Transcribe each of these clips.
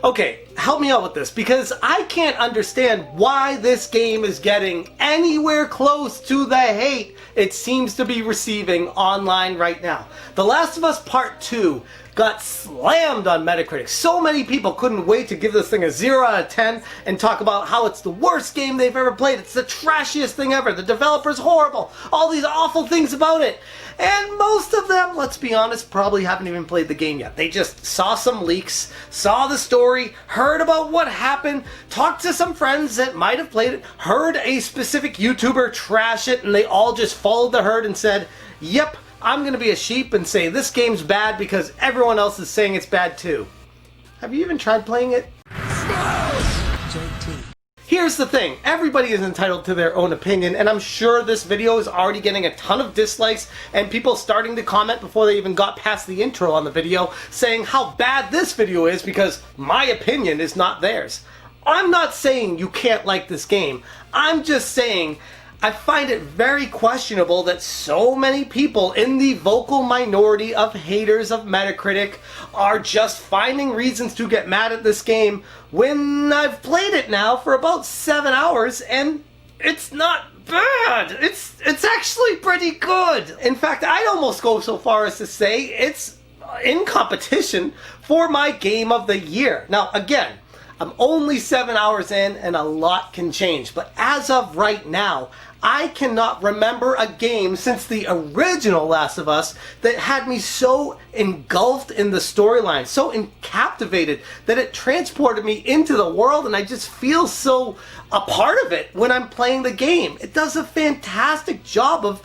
Okay, help me out with this, because I can't understand why this game is getting anywhere close to the hate it seems to be receiving online right now. The Last of Us Part 2 got slammed on Metacritic. So many people couldn't wait to give this thing a 0 out of 10 and talk about how it's the worst game they've ever played. It's the trashiest thing ever. The developer's horrible. All these awful things about it. And most of them, let's be honest, probably haven't even played the game yet. They just saw some leaks, saw the story, heard about what happened, talked to some friends that might have played it, heard a specific YouTuber trash it, and they all just followed the herd and said, yep, I'm going to be a sheep and say this game's bad because everyone else is saying it's bad too. Have you even tried playing it? GOTY. Here's the thing, everybody is entitled to their own opinion, and I'm sure this video is already getting a ton of dislikes and people starting to comment before they even got past the intro on the video saying how bad this video is because my opinion is not theirs. I'm not saying you can't like this game. I'm just saying I find it very questionable that so many people in the vocal minority of haters of Metacritic are just finding reasons to get mad at this game when I've played it now for about 7 hours and it's not bad. It's actually pretty good. In fact, I'd almost go so far as to say it's in competition for my game of the year. Now, again, I'm only 7 hours in and a lot can change, but as of right now, I cannot remember a game since the original Last of Us that had me so engulfed in the storyline, so captivated that it transported me into the world and I just feel so a part of it when I'm playing the game. It does a fantastic job of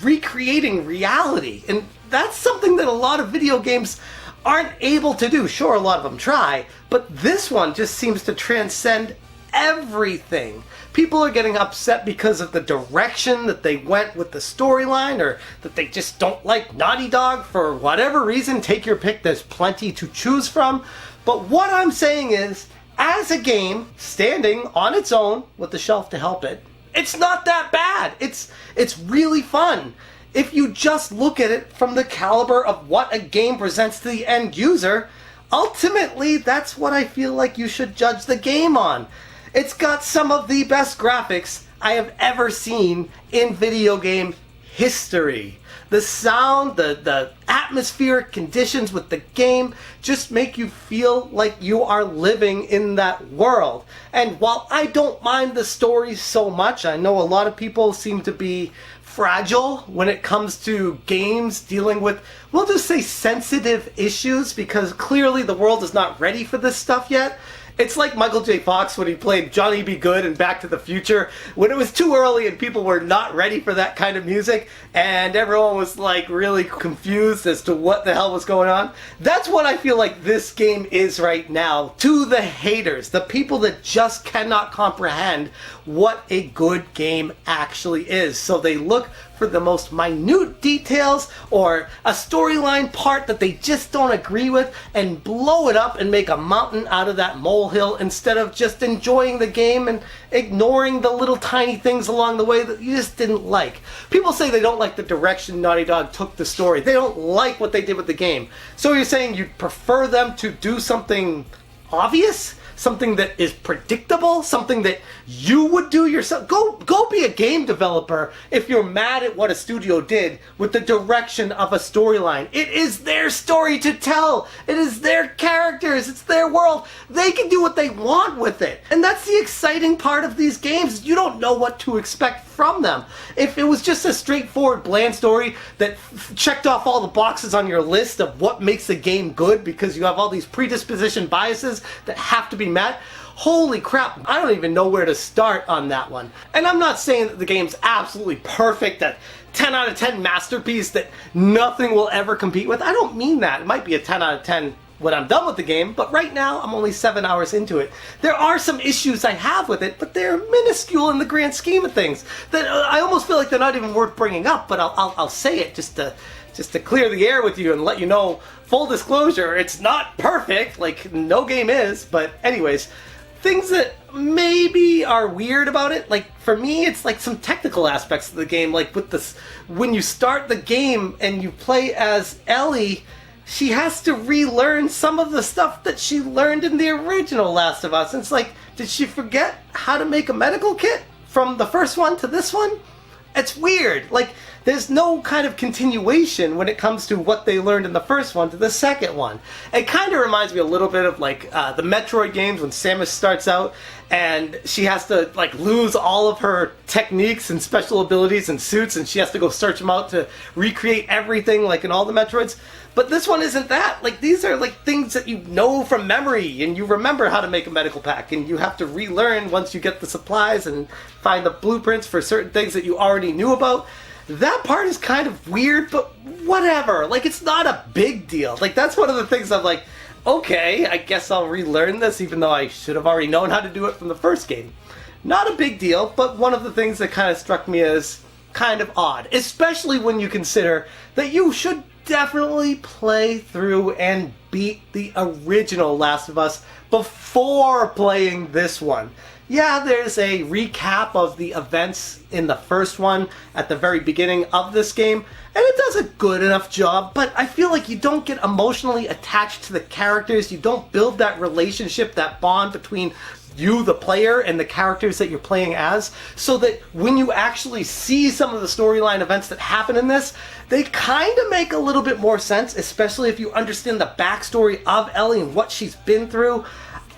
recreating reality, and that's something that a lot of video games aren't able to do. Sure, a lot of them try, but this one just seems to transcend everything. People are getting upset because of the direction that they went with the storyline, or that they just don't like Naughty Dog for whatever reason. Take your pick, there's plenty to choose from. But what I'm saying is, as a game, standing on its own with the shelf to help it, it's not that bad. It's really fun. If you just look at it from the caliber of what a game presents to the end user, ultimately that's what I feel like you should judge the game on. It's got some of the best graphics I have ever seen in video game history. The sound, the atmospheric conditions with the game just make you feel like you are living in that world. And while I don't mind the story so much, I know a lot of people seem to be fragile when it comes to games dealing with, we'll just say, sensitive issues, because clearly the world is not ready for this stuff yet. It's like Michael J. Fox when he played Johnny B. Good in Back to the Future, when it was too early and people were not ready for that kind of music, and everyone was like really confused as to what the hell was going on. That's what I feel like this game is right now to the haters, the people that just cannot comprehend what a good game actually is. So they look for the most minute details or a storyline part that they just don't agree with and blow it up and make a mountain out of that molehill, instead of just enjoying the game and ignoring the little tiny things along the way that you just didn't like. People say they don't like the direction Naughty Dog took the story. They don't like what they did with the game. So you're saying you'd prefer them to do something obvious? Something that is predictable, something that you would do yourself. Go be a game developer if you're mad at what a studio did with the direction of a storyline. It is their story to tell. It is their characters. It's their world. They can do what they want with it. And that's the exciting part of these games. You don't know what to expect from them. If it was just a straightforward, bland story that checked off all the boxes on your list of what makes a game good because you have all these predisposition biases that have to be met, holy crap, I don't even know where to start on that one. And I'm not saying that the game's absolutely perfect, that 10 out of 10 masterpiece that nothing will ever compete with. I don't mean that. It might be a 10 out of 10 when I'm done with the game, but right now I'm only 7 hours into it. There are some issues I have with it, but they're minuscule in the grand scheme of things that I almost feel like they're not even worth bringing up, but I'll say it just to clear the air with you and let you know, full disclosure, it's not perfect, like no game is, but anyways, things that maybe are weird about it, like for me it's like some technical aspects of the game, like with this, when you start the game and you play as Ellie, she has to relearn some of the stuff that she learned in the original Last of Us. And it's like, did she forget how to make a medical kit from the first one to this one? It's weird. Like, there's no kind of continuation when it comes to what they learned in the first one to the second one. It kind of reminds me a little bit of like the Metroid games when Samus starts out and she has to like lose all of her techniques and special abilities and suits, and she has to go search them out to recreate everything like in all the Metroids. But this one isn't that. Like, these are like things that you know from memory, and you remember how to make a medical pack, and you have to relearn once you get the supplies and find the blueprints for certain things that you already knew about. That part is kind of weird, but whatever. Like, it's not a big deal. Like, that's one of the things I'm like, okay, I guess I'll relearn this, even though I should have already known how to do it from the first game. Not a big deal, but one of the things that kind of struck me as kind of odd, especially when you consider that you should definitely play through and beat the original Last of Us before playing this one. Yeah, there's a recap of the events in the first one at the very beginning of this game, and it does a good enough job, but I feel like you don't get emotionally attached to the characters, you don't build that relationship, that bond between you, the player, and the characters that you're playing as, so that when you actually see some of the storyline events that happen in this, they kind of make a little bit more sense, especially if you understand the backstory of Ellie and what she's been through.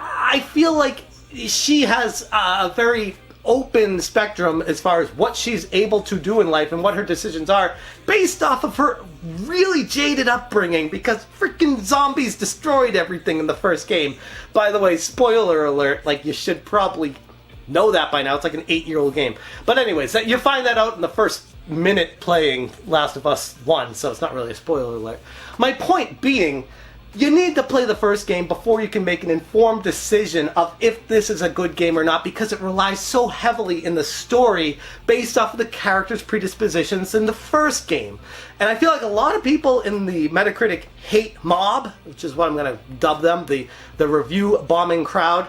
I feel like she has a very open spectrum as far as what she's able to do in life and what her decisions are based off of her really jaded upbringing, because freaking zombies destroyed everything in the first game. By the way, spoiler alert, like, you should probably know that by now. It's like an 8-year-old game. But anyways, you find that out in the first minute playing Last of Us 1, so it's not really a spoiler alert. My point being, you need to play the first game before you can make an informed decision of if this is a good game or not, because it relies so heavily in the story based off of the characters' predispositions in the first game. And I feel like a lot of people in the Metacritic hate mob, which is what I'm going to dub them, the review bombing crowd,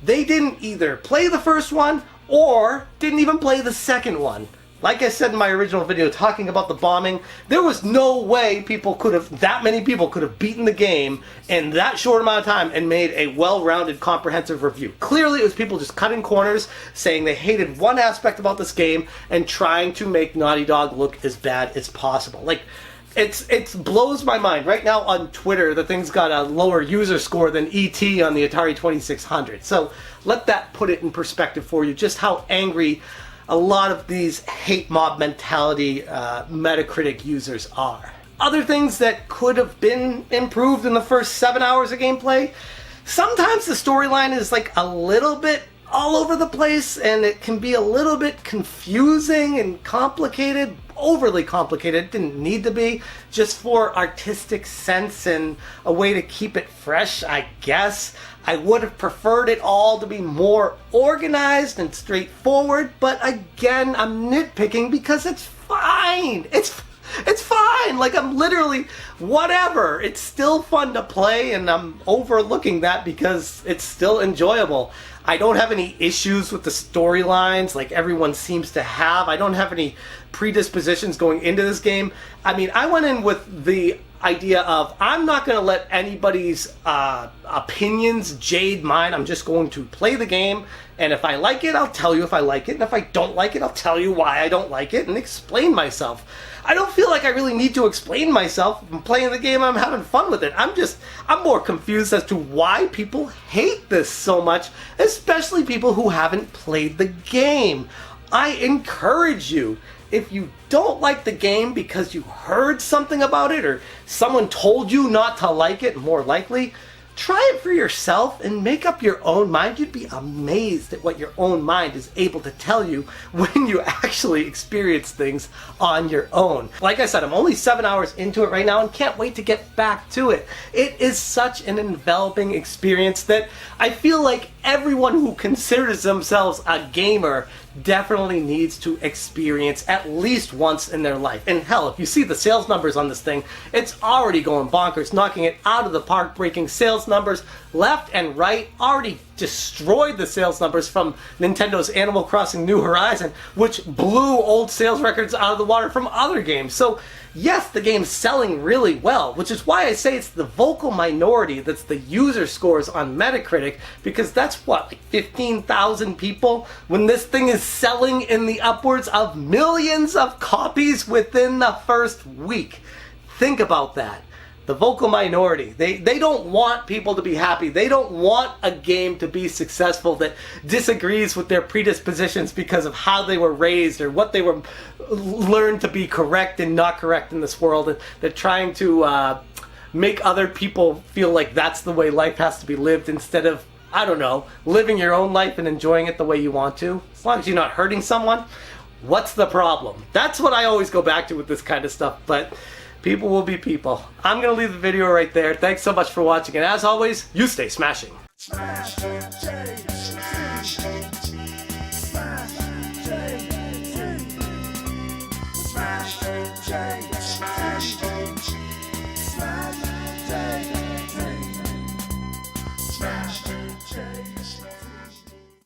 they didn't either play the first one or didn't even play the second one. Like I said in my original video talking about the bombing, there was no way that many people could have beaten the game in that short amount of time and made a well-rounded, comprehensive review. Clearly it was people just cutting corners, saying they hated one aspect about this game and trying to make Naughty Dog look as bad as possible. Like, it blows my mind. Right now on Twitter, the thing's got a lower user score than E.T. on the Atari 2600. So let that put it in perspective for you, just how angry a lot of these hate mob mentality Metacritic users are. Other things that could have been improved in the first 7 hours of gameplay, sometimes the storyline is like a little bit all over the place, and it can be a little bit confusing and complicated, overly complicated. It didn't need to be, just for artistic sense and a way to keep it fresh, I guess. I would have preferred it all to be more organized and straightforward, but again, I'm nitpicking because it's fine. It's fine. Like, I'm literally, whatever. It's still fun to play, and I'm overlooking that because it's still enjoyable. I don't have any issues with the storylines like everyone seems to have. I don't have any predispositions going into this game. I mean, I went in with the idea of, I'm not going to let anybody's opinions jade mine. I'm just going to play the game, and if I like it, I'll tell you if I like it, and if I don't like it, I'll tell you why I don't like it and explain myself. I don't feel like I really need to explain myself. I'm playing the game, I'm having fun with it. I'm more confused as to why people hate this so much, especially people who haven't played the game. I encourage you, if you don't like the game because you heard something about it or someone told you not to like it, more likely, try it for yourself and make up your own mind. You'd be amazed at what your own mind is able to tell you when you actually experience things on your own. Like I said, I'm only 7 hours into it right now and can't wait to get back to it. It is such an enveloping experience that I feel like everyone who considers themselves a gamer definitely needs to experience at least once in their life. And hell, if you see the sales numbers on this thing, it's already going bonkers, knocking it out of the park, breaking sales numbers left and right, already destroyed the sales numbers from Nintendo's Animal Crossing New Horizon, which blew old sales records out of the water from other games. So yes, the game's selling really well, which is why I say it's the vocal minority that's the user scores on Metacritic, because that's what, like 15,000 people? When this thing is selling in the upwards of millions of copies within the first week. Think about that. The vocal minority. They don't want people to be happy. They don't want a game to be successful that disagrees with their predispositions because of how they were raised or what they were learned to be correct and not correct in this world. And they're trying to make other people feel like that's the way life has to be lived instead of, I don't know, living your own life and enjoying it the way you want to. As long as you're not hurting someone, what's the problem? That's what I always go back to with this kind of stuff. But people will be people. I'm going to leave the video right there. Thanks so much for watching, and as always, you stay smashing.